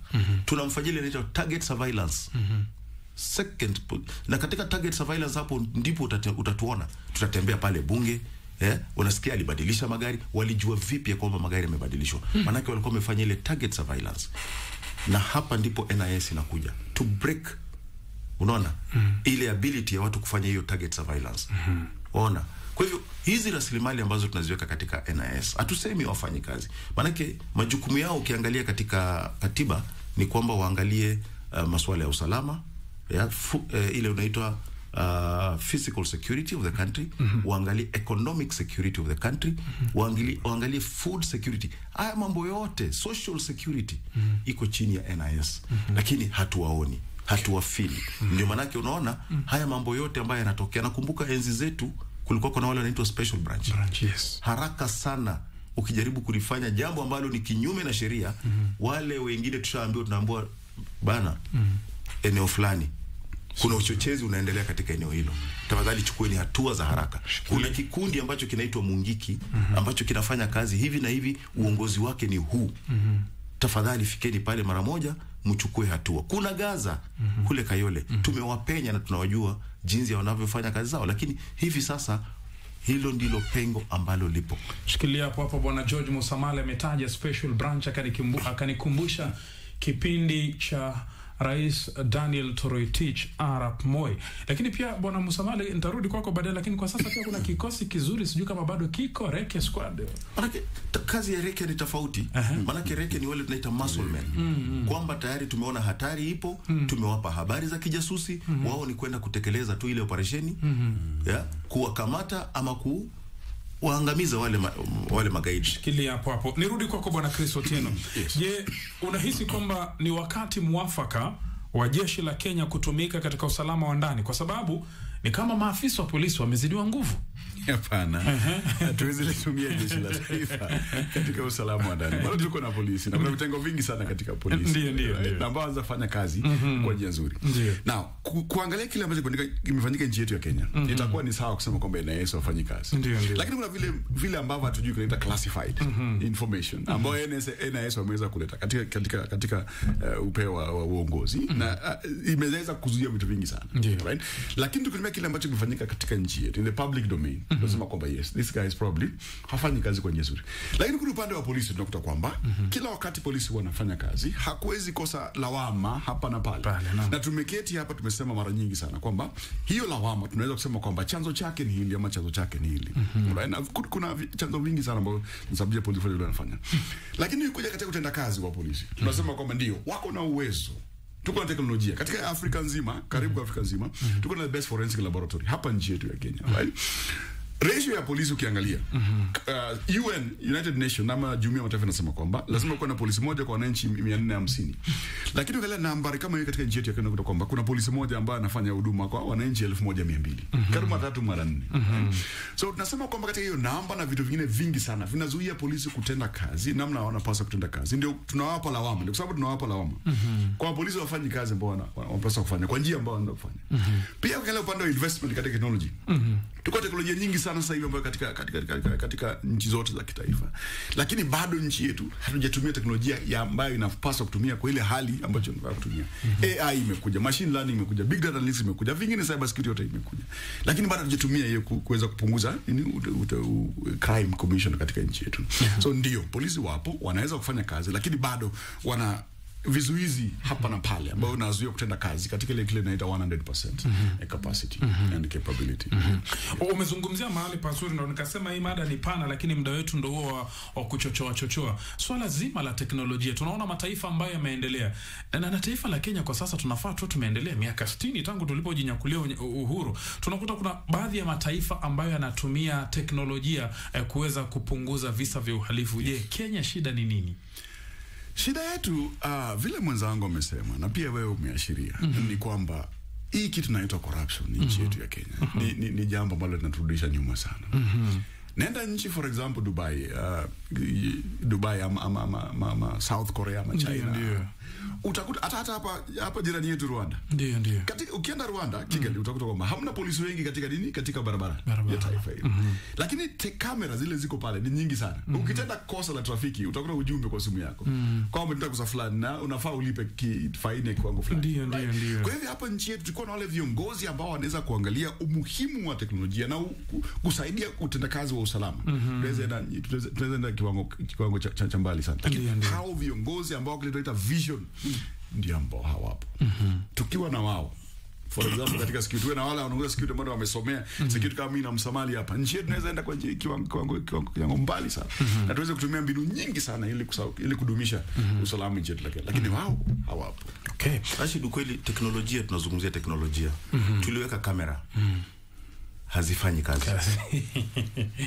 Tunamfanyia inaitwa target surveillance. Second, na katika target surveillance hapo ndipo utatuona. Tutatembea pale bunge, unasikia alibadilisha magari, walijua vipi ya kwamba magari yamebadilishwa? Manake walikuwa wamefanya ile target surveillance. Na hapa ndipo NIS inakuja to break, unaona, ile ability ya watu kufanya hiyo target surveillance. Unaona? Kwa hivyo hizi rasilimali ambazo tunaziweka katika NIS, hatusemi wafanye kazi. Manake majukumu yao ukiangalia katika katiba ni kwamba waangalie masuala ya usalama, ile unaitwa physical security of the country, waangalie economic security of the country, waangalie food security. Haya mambo yote, social security, iko chini ya NIS. Lakini hatuwaoni, hatuwafili. Ndio manake unaona haya mambo yote ambayo yanatokea. Nakumbuka enzi zetu kulikuwa kuna wale wanaitwa special branch. Haraka sana ukijaribu kulifanya jambo ambalo ni kinyume na sheria, wale wengine tunaambiwa bana, eneo fulani kuna uchochezi unaendelea katika eneo hilo, tafadhali chukueni hatua za haraka. Kuna kikundi ambacho kinaitwa Mungiki ambacho kinafanya kazi hivi na hivi, uongozi wake ni huu, tafadhali fikeni pale mara moja mchukue hatua. Kuna Gaza kule Kayole, tumewapenya na tunawajua jinsi wanavyofanya kazi zao, lakini hivi sasa hilo ndilo pengo ambalo lipo. Shikilia hapo Bwana George Musamali ametaja special branch, akanikumbusha kipindi cha Rais Daniel Toroitich Arap Moi. Lakini pia Bwana Musamali, nitarudi kwako baadaye, lakini kwa sasa pia kuna kikosi kizuri, sijui kama bado kiko, Reke Squad. Manake kazi ya Reke ni tofauti. Manake Reke ni wale tunaita muscle men. Kwamba tayari tumeona hatari ipo, tumewapa habari za kijasusi, wao ni kwenda kutekeleza tu ile operesheni, kuwakamata ama waangamiza wale magaidi. Shikilia hapo. Nirudi kwako Bwana Chris Otieno. Je, unahisi kwamba ni wakati mwafaka wa jeshi la Kenya kutumika katika usalama wa ndani, kwa sababu ni kama maafisa wa polisi wamezidiwa nguvu? Hapana. Hatuwezi kutumia jeshi la taifa katika usalama wa ndani. Bado tuko na polisi na kuna vitengo vingi sana katika polisi. Ndio. ambao wanafanya kazi kwa njia nzuri. Na kuangalia kile ambacho kimefanyika nchi yetu ya Kenya, itakuwa ni sawa kusema kwamba NIS wafanye kazi. Lakini kuna vile ambavyo hatujui kunaita classified information ambayo NIS wameweza kuleta katika upeo wa uongozi na imeweza kuzuia vitu vingi sana. Right? Lakini tukitumia kile ambacho kimefanyika katika nchi yetu in the public domain, tunasema kwamba yes, this guy is probably hafanyi kazi kwa njia nzuri. Lakini kuna upande wa polisi tunakuta kwamba kila wakati polisi wanafanya kazi, hakuwezi kosa lawama hapa na pale. Na tumeketi hapa tumesema mara nyingi sana kwamba hiyo lawama tunaweza kusema kwamba chanzo chake ni hili ama chanzo chake ni hili. Na kuna chanzo vingi sana ambao sababu polisi wanafanya. Lakini kuja katika kutenda kazi wa polisi, tunasema kwamba ndio wako na uwezo. Tuko na teknolojia katika Afrika nzima, karibu Afrika nzima, tuko na the best forensic laboratory hapa nchi yetu ya Kenya, right? ratio ya polisi ukiangalia UN, United Nations ama Jumuiya ya Mataifa inasema kwamba lazima kuwe na polisi moja kwa wananchi 450. Lakini ukiangalia nambari kama hiyo katika nchi yetu ya Kenya, kwamba kuna polisi moja ambaye anafanya huduma kwa wananchi 1200, karibu 3 mara 4. So tunasema kwamba katika hiyo namba na vitu vingine vingi sana vinazuia polisi kutenda kazi namna wanapaswa kutenda kazi. Ndio tunawapa lawama, ndio sababu tunawapa lawama kwa polisi wafanye kazi ambao wanapaswa kufanya kwa njia ambayo wanafanya. Pia ukiangalia upande wa investment katika technology, tuko teknolojia nyingi sana sasa hivi ambayo katika nchi zote za kitaifa, lakini bado nchi yetu hatujatumia teknolojia ya ambayo inapaswa kutumia kwa ile hali ambayo tunataka kutumia. AI imekuja, machine learning imekuja, big data analytics imekuja, vingine cyber security yote imekuja, lakini bado hatujatumia hiyo kuweza kupunguza crime commission katika nchi yetu. So ndio polisi wapo wanaweza kufanya kazi, lakini bado wana vizuizi hapa na pale ambao unazuia kutenda kazi katika ile kile inaita 100% capacity and capability. Umezungumzia mahali pazuri na nikasema hii mada ni pana, lakini muda wetu ndio huo wa kuchochoa. Swala zima la teknolojia, tunaona mataifa ambayo yameendelea na taifa la Kenya kwa sasa tunafaa tu tumeendelea miaka 60 tangu tulipojinyakulia uhuru. Tunakuta kuna baadhi ya mataifa ambayo yanatumia teknolojia kuweza kupunguza visa vya uhalifu. Je, Kenya shida ni nini? Shida yetu vile mwenzangu amesema na pia wewe umeashiria ni kwamba hii kitu inaitwa corruption nchi yetu ya Kenya ni jambo ambalo linaturudisha nyuma sana. Nenda nchi for example Dubai ama South Korea ama China. Ndiyo. Utakuta hata hapa jirani yetu Rwanda. Ndio. Katika ukienda Rwanda, Kigali, utakuta kwamba hamna polisi wengi katika barabara ya taifa hili. Lakini kamera zile ziko pale ni nyingi sana. Ukitenda kosa la trafiki, utakuta ujumbe kwa simu yako. Kwamba unataka kosa fulani na unafaa ulipe faini kiwango fulani. Ndio. Kwa hivyo hapa nchi yetu tulikuwa na wale viongozi ambao wanaweza kuangalia umuhimu wa teknolojia na kusaidia utendakazi wa usalama. Tunaweza kiwango cha mbali sana. Lakini hao viongozi ambao kuleta vision ndio ambao hawapo. Tukiwa na wao for example katika security na wale wanaongoza security ambao wamesomea security kama mimi na Msomali hapa, nchi yetu tunaweza enda kwa kiwango mbali sana na tuweze kutumia mbinu nyingi sana ili kudumisha usalama nchi yetu, lakini wao hawapo. Okay, Rashid, kweli teknolojia, tunazungumzia teknolojia, tuliweka kamera hazifanyi kazi.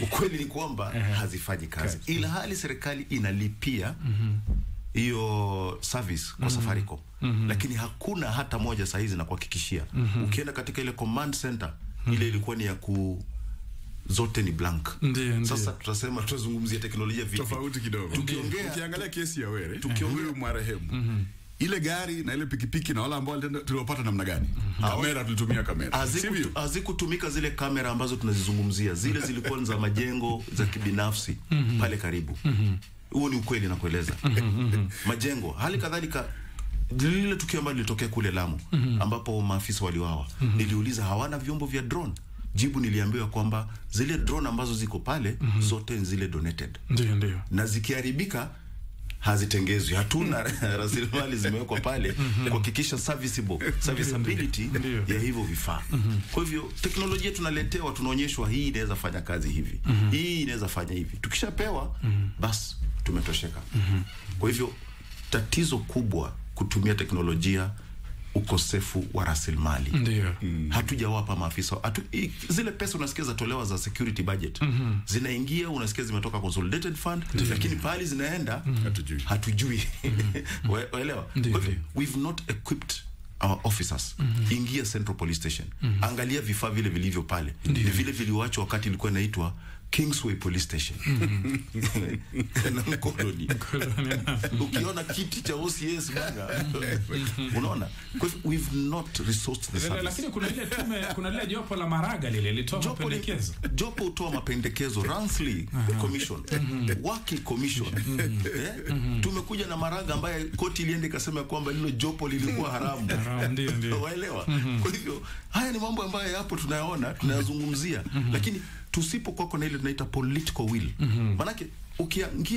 Ukweli ni kwamba hazifanyi kazi, ila hali serikali inalipia hiyo service kwa Safaricom, lakini hakuna hata moja saa hizi na kuhakikishia. Ukienda katika ile command center ile ilikuwa ni ya zote ni blank. Sasa tutasema tutazungumzia teknolojia vipi tofauti kidogo. Ukiangalia kesi ya Were, tukiongea marehemu ile gari na ile pikipiki na wala ambao tuliopata namna gani? Kamera, tulitumia kamera. Hazikutumika zile kamera ambazo tunazizungumzia. Zile zilikuwa za majengo za kibinafsi pale karibu. Huo ni ukweli na kueleza. Majengo. Hali kadhalika lile tukio ambalo lilitokea kule Lamu ambapo maafisa waliuawa. Niliuliza hawana vyombo vya drone. Jibu niliambiwa kwamba zile drone ambazo ziko pale zote ni zile donated. Ndio. Na zikiharibika hazitengezwi. Hatuna rasilimali zimewekwa pale kuhakikisha serviceability ya hivyo vifaa. Kwa hivyo teknolojia tunaletewa, tunaonyeshwa hii inaweza fanya kazi hivi. Hii inaweza fanya hivi. Tukishapewa basi tumetosheka. Kwa hivyo tatizo kubwa kutumia teknolojia, ukosefu wa rasilimali. Ndio. Hatujawapa maafisa. Zile pesa unasikia zatolewa za security budget. Zinaingia unasikia zimetoka consolidated fund, lakini pale zinaenda hatujui. Waelewa? We've not equipped our officers. Ingia Central Police Station. Angalia vifaa vile vilivyo pale. Ni vile viliwachwa wakati ilikuwa inaitwa Kingsway Police Station. Na mkoloni. Ukiona kiti cha OCS banga. Unaona? Because we've not resourced the service. Lakini kuna ile jopo la Maraga lile litoa mapendekezo. Jopo utoa mapendekezo, Ransley Commission, Waki Commission. Tumekuja na Maraga ambaye koti iliende ikasema kwamba hilo jopo lilikuwa haramu. Ndio. Waelewa? Kwa hivyo haya ni mambo ambayo hapo tunayaona, tunayazungumzia. Lakini tusipokuwa na ile tunaita political will. Manake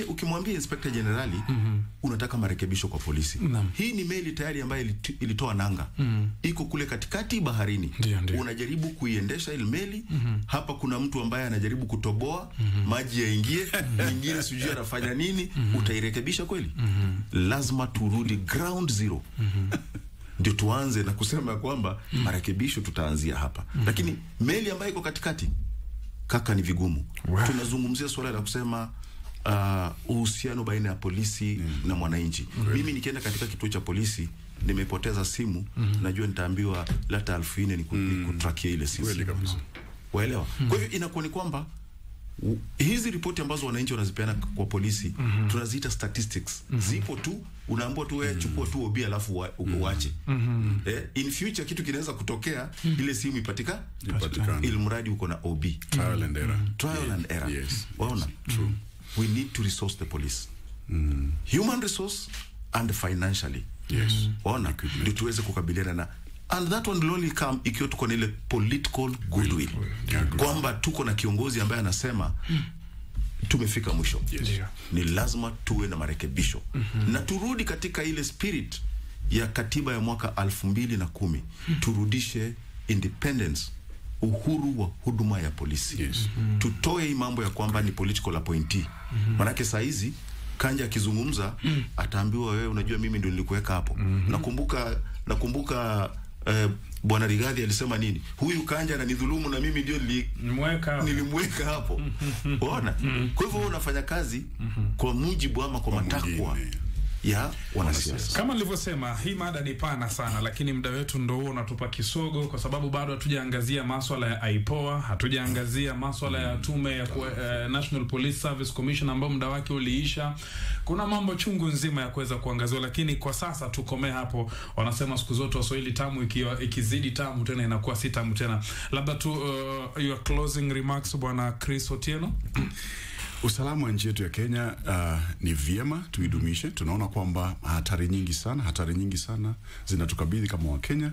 ukimwambia Inspector Generali unataka marekebisho kwa polisi. Hii ni meli tayari ambayo ilitoa nanga. Iko kule katikati baharini. Unajaribu kuiendesha ile meli. Hapa kuna mtu ambaye anajaribu kutoboa, maji yaingie, nyingine sijui anafanya nini, utairekebisha kweli? Lazima turudi ground zero. Ndio tuanze na kusema kwamba marekebisho tutaanzia hapa. Lakini meli ambayo iko katikati kaka, ni vigumu. Tunazungumzia swala la kusema uhusiano baina ya polisi na mwananchi. Mimi nikienda katika kituo cha polisi nimepoteza simu, najua nitaambiwa lata 1000 ni kutrakia ile simu. Waelewa? Kwa hivyo inakuwa ni kwamba hizi ripoti ambazo wananchi wanazipeana kwa polisi tunaziita statistics. Zipo tu, unaambiwa tu wewe chukua tu OB alafu uache. In future kitu kinaweza kutokea, ile simu ipatikane ili mradi uko na OB. Trial and error. Yes. Waona? True. We need to resource the police. Human resource and financially. Yes. Waona? Ndio tuweze kukabiliana na, and that one will only come ikiwa tuko na ile political goodwill. Kwamba tuko na kiongozi ambaye anasema tumefika mwisho. Ni lazima tuwe na marekebisho. Na turudi katika ile spirit ya katiba ya mwaka 2010. Turudishe independence, uhuru wa huduma ya polisi. Tutoe hii mambo ya kwamba ni political appointee. Manake saa hizi Kanja akizungumza ataambiwa wewe unajua mimi ndio nilikuweka hapo. Nakumbuka Bwana Rigathi alisema nini? Huyu Kanja ananidhulumu na mimi ndio nilimweka hapo. Unaona? Kwa hivyo unafanya kazi kwa mujibu ama kwa matakwa ya wanasiasa. Kama nilivyosema, hii mada ni pana sana, lakini muda wetu ndio unatupa kisogo, kwa sababu bado hatujaangazia masuala ya IPOA, hatujaangazia masuala ya tume ya National Police Service Commission ambayo muda wake uliisha. Kuna mambo chungu nzima ya kuweza kuangaziwa, lakini kwa sasa tukomee hapo. Wanasema siku zote Waswahili tamu ikizidi tamu tena inakuwa si tamu tena. Labda tu your closing remarks Bwana Chris Otieno. Usalama wa nchi yetu ya Kenya ni vyema tuidumishe. Tunaona kwamba hatari nyingi sana zinatukabidhi kama wa Kenya.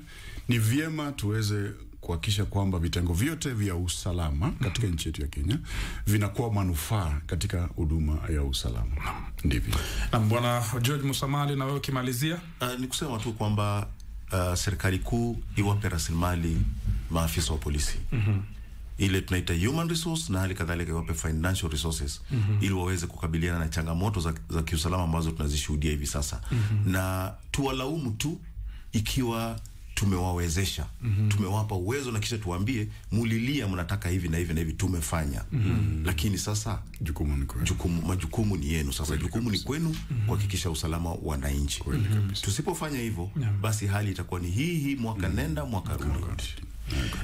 Ni vyema tuweze kuhakikisha kwamba vitengo vyote vya usalama katika nchi yetu ya Kenya vinakuwa manufaa katika huduma ya usalama. Ndivyo. Na Bwana George Musamali, na wewe ukimalizia? Ni kusema tu kwamba serikali kuu iwape rasilimali maafisa wa polisi. Ile tunaita human resource, na hali kadhalika iwape financial resources ili waweze kukabiliana na changamoto za kiusalama ambazo tunazishuhudia hivi sasa. Na tuwalaumu tu ikiwa tumewawezesha, tumewapa uwezo, na kisha tuambie mulilia mnataka hivi na hivi na hivi, tumefanya. Lakini sasa majukumu ni yenu. Sasa jukumu ni kwenu kuhakikisha usalama wa wananchi. Tusipofanya hivyo, basi hali itakuwa ni hii mwaka nenda mwaka rudi.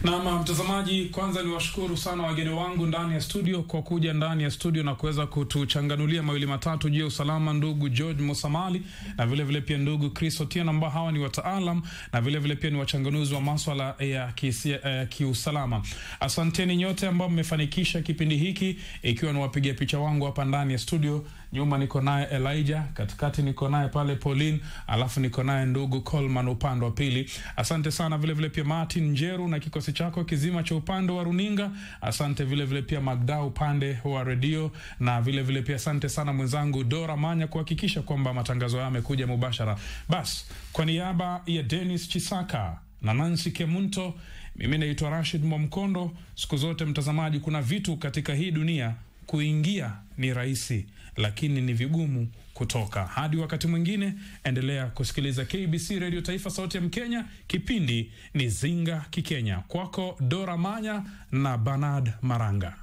Na mtazamaji, kwanza ni washukuru sana wageni wangu ndani ya studio kwa kuja ndani ya studio na kuweza kutuchanganulia mawili matatu juu ya usalama, ndugu George Musamali na vile vile pia ndugu Chris Otieno, ambao hawa ni wataalam na vile vile pia ni wachanganuzi wa masuala ya kiusalama. Asanteni nyote ambao mmefanikisha kipindi hiki, ikiwa ni wapiga picha wangu hapa ndani ya studio. Nyuma niko naye Elijah, katikati niko naye pale Pauline, alafu niko naye ndugu Coleman upande wa pili. Asante sana vile vile pia Martin Njeru na kikosi chako kizima cha upande wa runinga. Asante vile vile pia Magda upande wa radio, na vile vile pia asante sana mwenzangu Dora Manya kuhakikisha kwamba matangazo yamekuja mubashara. Bas, kwa niaba ya Dennis Chisaka na Nancy Kemunto, mimi naitwa Rashid Mwamkondo. Siku zote mtazamaji, kuna vitu katika hii dunia kuingia ni rahisi, lakini ni vigumu kutoka. Hadi wakati mwingine, endelea kusikiliza KBC Radio Taifa, sauti ya Mkenya. Kipindi ni Zinga Kikenya. Kwako Dora Manya na Bernard Maranga.